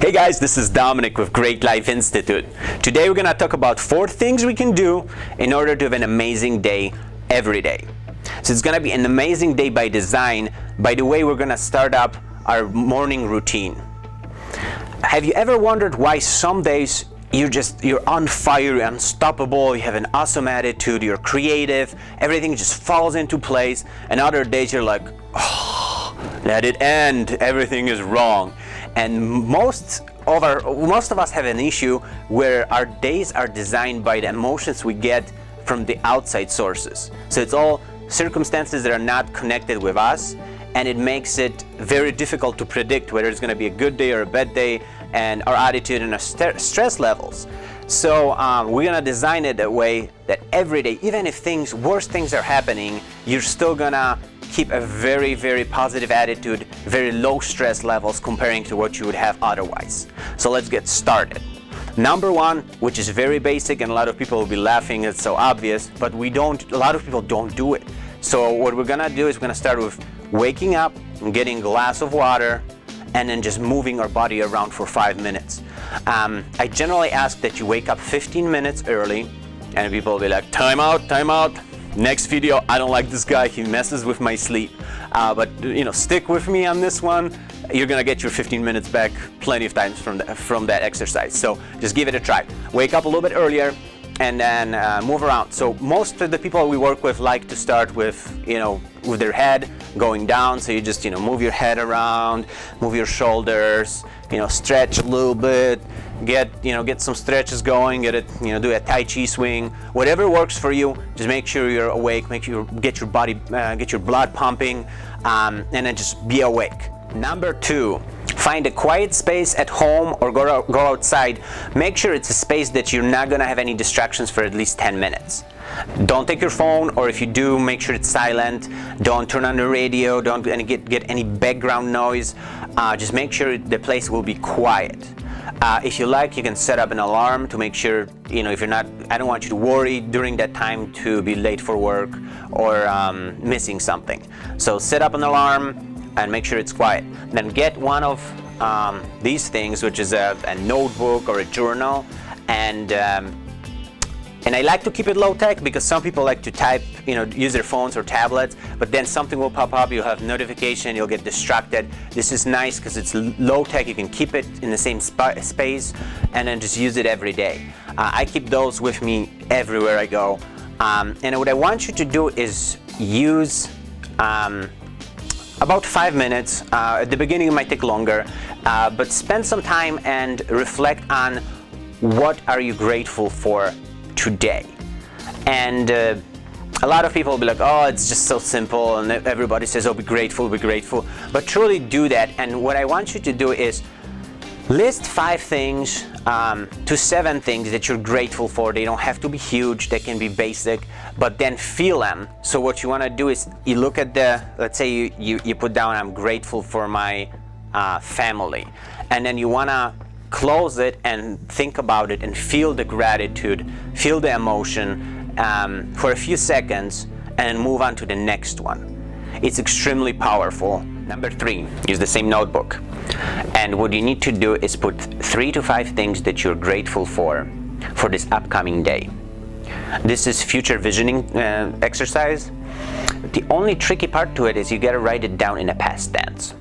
Hey guys, this is Dominic with Great Life Institute. Today we're going to talk about 4 things we can do in order to have an amazing day every day. So it's going to be an amazing day by design. By the way, we're going to start up our morning routine. Have you ever wondered why some days you're on fire, you're unstoppable, you have an awesome attitude, you're creative, everything just falls into place, and other days you're like, oh, let it end, everything is wrong. And most of us have an issue where our days are designed by the emotions we get from the outside sources. So it's all circumstances that are not connected with us, and it makes it very difficult to predict whether it's going to be a good day or a bad day, and our attitude and our stress levels. So we're going to design it that way that every day, even if worse things are happening, you're still going to keep a very, very positive attitude, very low stress levels comparing to what you would have otherwise. So let's get started. Number 1, which is very basic, and a lot of people will be laughing, it's so obvious, but a lot of people don't do it. So what we're gonna do is we're gonna start with waking up and getting a glass of water, and then just moving our body around for 5 minutes. I generally ask that you wake up 15 minutes early, and people will be like, time out, time out. Next video, I don't like this guy, he messes with my sleep. But stick with me on this one. You're gonna get your 15 minutes back plenty of times from that exercise. So just give it a try. Wake up a little bit earlier and then move around. So most of the people we work with like to start with their head going down. So you just move your head around, move your shoulders, stretch a little bit, get some stretches going, do a Tai Chi swing, whatever works for you. Just make sure you're awake, make sure you get your blood pumping, and then just be awake. Number 2, find a quiet space at home or go outside. Make sure it's a space that you're not gonna have any distractions for at least 10 minutes. Don't take your phone, or if you do, make sure it's silent. Don't turn on the radio, don't get any background noise. Just make sure the place will be quiet. If you like, you can set up an alarm to make sure, if you're not, I don't want you to worry during that time to be late for work or missing something. So set up an alarm and make sure it's quiet. Then get one of these things, which is a notebook or a journal, and I like to keep it low tech because some people like to type, use their phones or tablets, but then something will pop up, you'll have notification, you'll get distracted. This is nice because it's low tech, you can keep it in the same space and then just use it every day. I keep those with me everywhere I go. And what I want you to do is use about 5 minutes. At the beginning it might take longer, but spend some time and reflect on what are you grateful for today. And a lot of people will be like, oh, it's just so simple, and everybody says, oh, be grateful, but truly do that. And what I want you to do is list 5 things to 7 things that you're grateful for. They don't have to be huge, they can be basic, but then feel them. So what you want to do is you look at let's say you put down, I'm grateful for my family, and then you want to close it and think about it and feel the gratitude, feel the emotion for a few seconds, and move on to the next one. It's extremely powerful. Number 3, use the same notebook. And what you need to do is put 3 to 5 things that you're grateful for this upcoming day. This is future visioning exercise. The only tricky part to it is you gotta write it down in a past tense.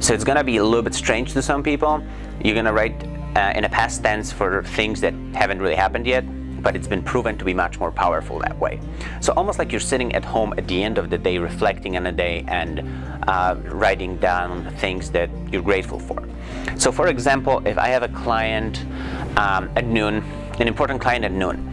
So it's gonna be a little bit strange to some people. You're gonna write in a past tense for things that haven't really happened yet, but it's been proven to be much more powerful that way. So almost like you're sitting at home at the end of the day, reflecting on the day and writing down things that you're grateful for. So for example, if I have a client at noon, an important client at noon,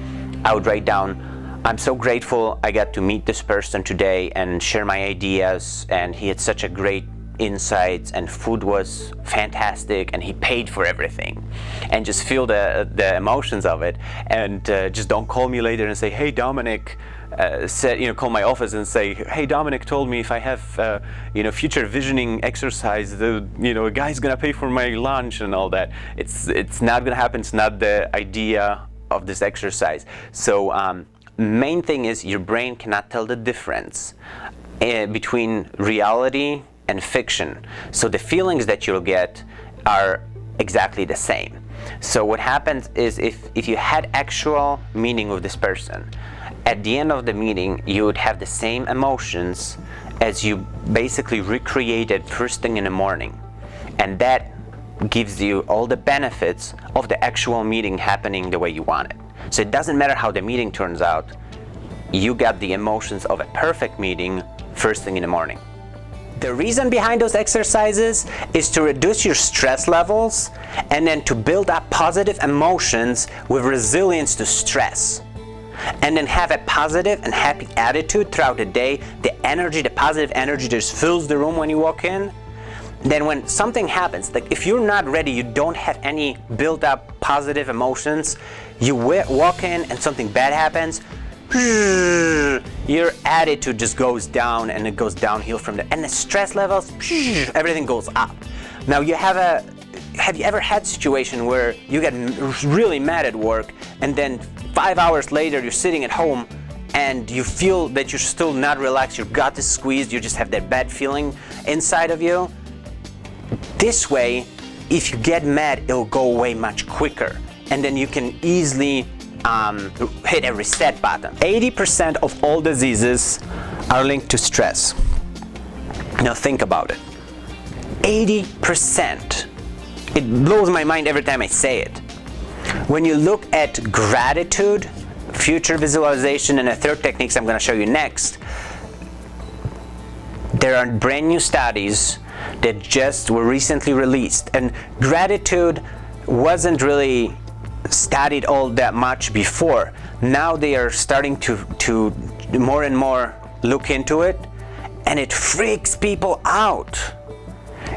I would write down, I'm so grateful I got to meet this person today and share my ideas, and he had such a great insights, and food was fantastic, and he paid for everything. And just feel the emotions of it, and just don't call me later and say, hey, Dominic call my office and say, hey, Dominic told me if I have future visioning exercise, a guy's gonna pay for my lunch and all that. It's not gonna happen. It's not the idea of this exercise. So main thing is your brain cannot tell the difference between reality and fiction. So the feelings that you'll get are exactly the same. So what happens is if you had actual meeting with this person, at the end of the meeting you would have the same emotions as you basically recreated first thing in the morning, and that gives you all the benefits of the actual meeting happening the way you want it. So it doesn't matter how the meeting turns out, you got the emotions of a perfect meeting first thing in the morning. The reason behind those exercises is to reduce your stress levels and then to build up positive emotions with resilience to stress. And then have a positive and happy attitude throughout the day. The energy, the positive energy just fills the room when you walk in. Then when something happens, like if you're not ready, you don't have any built up positive emotions, you walk in and something bad happens, your attitude just goes down and it goes downhill from there. And the stress levels, everything goes up. Now have you ever had a situation where you get really mad at work and then 5 hours later you're sitting at home and you feel that you're still not relaxed, your gut is squeezed, you just have that bad feeling inside of you? This way, if you get mad, it'll go away much quicker, and then you can easily hit a reset button. 80% of all diseases are linked to stress. Now think about it. 80%. It blows my mind every time I say it. When you look at gratitude, future visualization, and the third techniques I'm going to show you next, there are brand new studies that just were recently released, and gratitude wasn't really studied all that much before. Now they are starting to more and more look into it, and it freaks people out.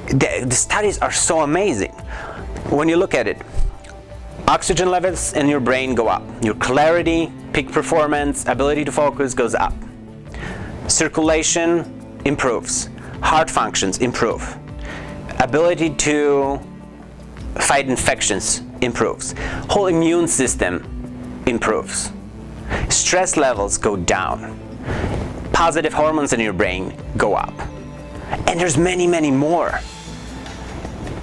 The studies are so amazing. When you look at it, oxygen levels in your brain go up, your clarity, peak performance, ability to focus goes up, circulation improves, heart functions improve, ability to fight infections improves, whole immune system improves, stress levels go down, positive hormones in your brain go up, and there's many more.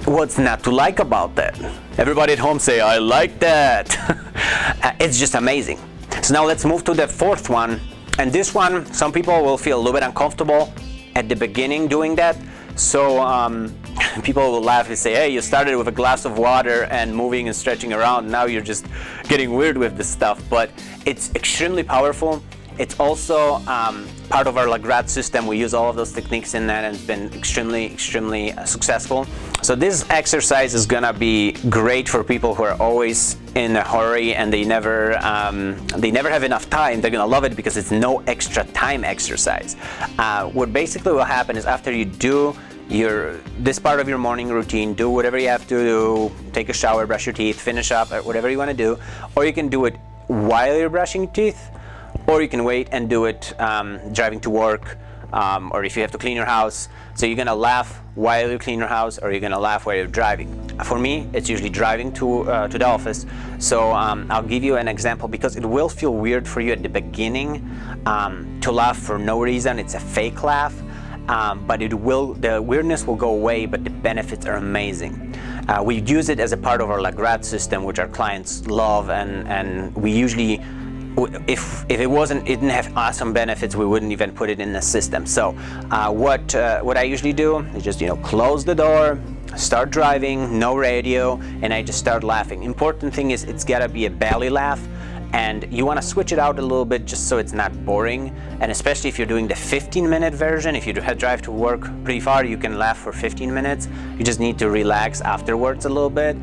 What's not to like about that? Everybody at home say, I like that. It's just amazing. So now let's move to the fourth one, and this one, some people will feel a little bit uncomfortable at the beginning doing that. So people will laugh and say, hey, you started with a glass of water and moving and stretching around, now you're just getting weird with this stuff. But it's extremely powerful. It's also part of our Lagrange system. We use all of those techniques in that, and it's been extremely successful. So this exercise is gonna be great for people who are always in a hurry and they never have enough time. They're gonna love it because it's no extra time exercise. What basically will happen is after you do this part of your morning routine, do whatever you have to do, take a shower, brush your teeth, finish up, whatever you want to do, or you can do it while you're brushing your teeth, or you can wait and do it driving to work, or if you have to clean your house. So you're gonna laugh while you clean your house, or you're gonna laugh while you're driving. For me, it's usually driving to the office. So I'll give you an example, because it will feel weird for you at the beginning to laugh for no reason. It's a fake laugh, but the weirdness will go away, but the benefits are amazing. We use it as a part of our Lagrange system, which our clients love, and we usually, if it didn't have awesome benefits, we wouldn't even put it in the system. So what I usually do is just close the door, start driving, no radio, and I just start laughing. Important thing is it's gotta be a belly laugh, and you want to switch it out a little bit just so it's not boring. And especially if you're doing the 15-minute version, if you drive to work pretty far, you can laugh for 15 minutes. You just need to relax afterwards a little bit.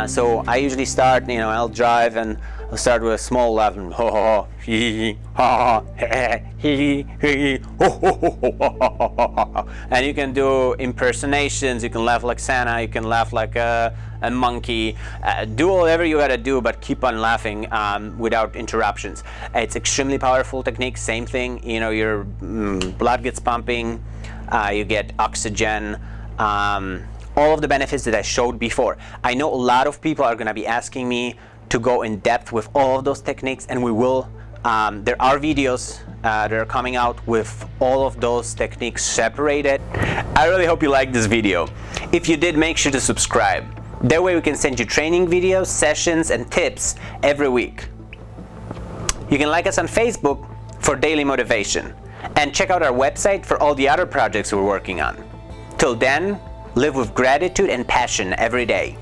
So I usually start, I'll drive and I'll start with a small laugh, and ho ho ho, hee ha ha, hee hee ho ho ho. And you can do impersonations. You can laugh like Santa. You can laugh like a monkey. Do whatever you gotta do, but keep on laughing without interruptions. It's extremely powerful technique. Same thing. Your blood gets pumping. You get oxygen. All of the benefits that I showed before. I know a lot of people are gonna be asking me to go in depth with all of those techniques, and we will. There are videos that are coming out with all of those techniques separated. I really hope you liked this video. If you did, make sure to subscribe. That way we can send you training videos, sessions, and tips every week. You can like us on Facebook for daily motivation, and check out our website for all the other projects we're working on. Till then, live with gratitude and passion every day.